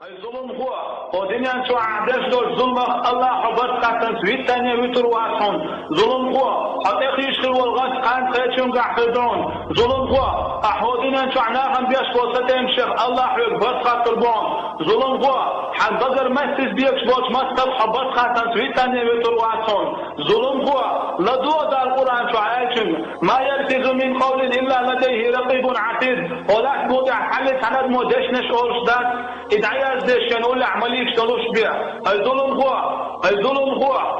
ظلم هو ودنيا شو عادش دور ظلم الله حبط قاتن سويت ثانية ويتر واسون ظلم هو حتى خيش خل والغاز قان خيشون قاعدون ظلم هو أحودنا شو عناهم بيش وسطهم شيخ الله حيك بس خاطر بون ظلم هو حد بقر مسجد بيكش بوش مستب حبط قاتن سويت ثانية ويتر واسون ظلم هو لدو دا القرآن شو عايشن ما يلفظ من قول إلا لديه رقيب عتيد ولا تبوضع حل سند مودشنش أورشداد إدعي أزدش كانوا عملي يشتغلوش بيه الظلم هو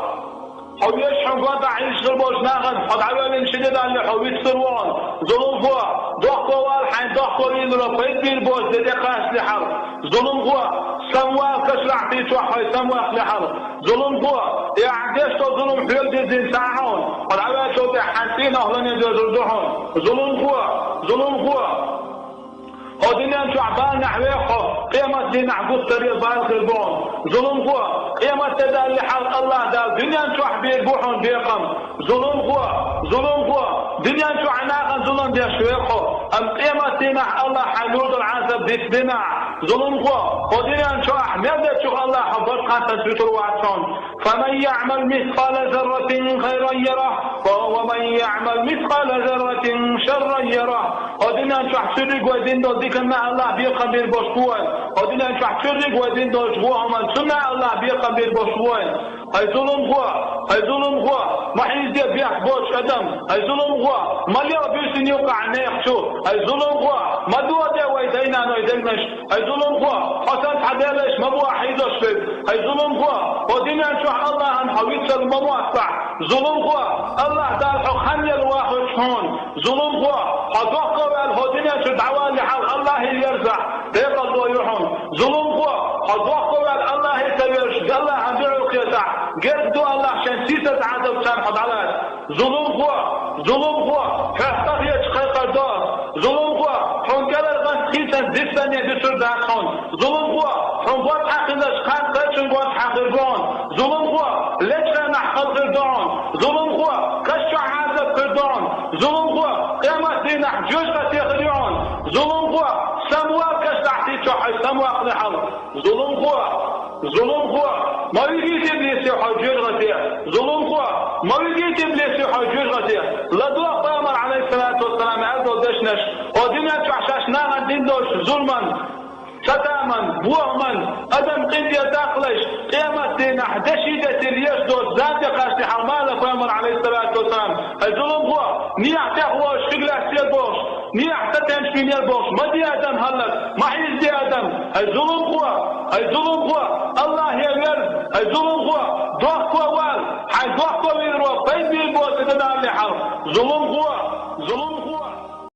حويش حقوق عيش غربوش ناخذ حد عوالين شديد اللي حويش سروان ظلم هو ضحكوا والحين ضحكوا يدروا فيد بالبوز لدي قاس لحر ظلم هو سموا كسرع في توحي سموا لحر ظلم هو يعديش ظلم حيل دي ساعون حد عوالين شوطي حانتين أهلين يدردوحون ظلم هو ودنيا شعبان نحويخه قيمة دين عقود طريق بالغ البون ظلم هو قيمة تدال لحال الله دال دنيا شعب بيربوحون بيقم ظلم هو دنيا شعناغا ظلم بيشويخه أم قيمة دين الله حلود العذاب بيتبنع ظلم هو ودنيا شعب ماذا شوخ الله حبط قاتل سيطر وعطان فمن يعمل مثقال ذرة خيرا يره ومن يعمل مثقال ذرة شرا يره ودنيا شعب سرق ودين دو ذكرنا الله بيقم بالبشوان ودنيا شعب سرق ودين دو جبوه من سنة الله بيقم بالبشوان هاي ظلم هو ما حيزي بيح بوش أدم هاي ظلم هو ما ليه بيسن يوقع نيخشو هاي ظلم هو ما دوا دي ويدينا نويدنش هاي ظلم هو حسن حدالش ما بوا حيدوش فيد هاي ظلم هو ودنيا شوح الله عن حويت المواقع ظلم هو الله دالحو خمي الواحد شهون ظلم هو حضوحكو والهدنيا شو دعوان لحال الله يرزع ديق الله يحون ظلم هو حضوحكو والله يتبيرش الله عن دعو قيسع قردوا الله عشان سيسة عدم كان حد على ظلم هو حيحتاق يتخيق الدار ظلم هو حنقل الغن خيسا زيسان يدسر داخون ظلم هو حنقوات حقناش خان قيشن قوات حقرقون ظلم هو ليش نحقل قردون ظلم هو كشع عذب قردون ظلم هو قيمة دينا حجوش غتيخليون ظلم هو سموا كشتعتي شوحي سموا قلحل ظلم هو ما يجي تبليس يحجوج غتيه ظلم هو ما يجي تبليس يحجوج غتيه لدوا قامر عليه الصلاة والسلام عرض ودشنش ودنيا تحشاشنا الدين دوش ظلما ستاما بوهما ادم قيدية داخلش قيمة دين حدشيدة اليش دوش ذات قاسي حمالة قامر عليه الصلاة والسلام الظلم هو نيح تخوش شغلة سيد بوش نيح تتنش في مير بوش ما دي ادم هلك ما حيز دي ادم الظلم هو الله يغير الظلم هو ضحكوا وال حي ضحكوا ويروا فيد بالبوس تدعم لحال ظلم هو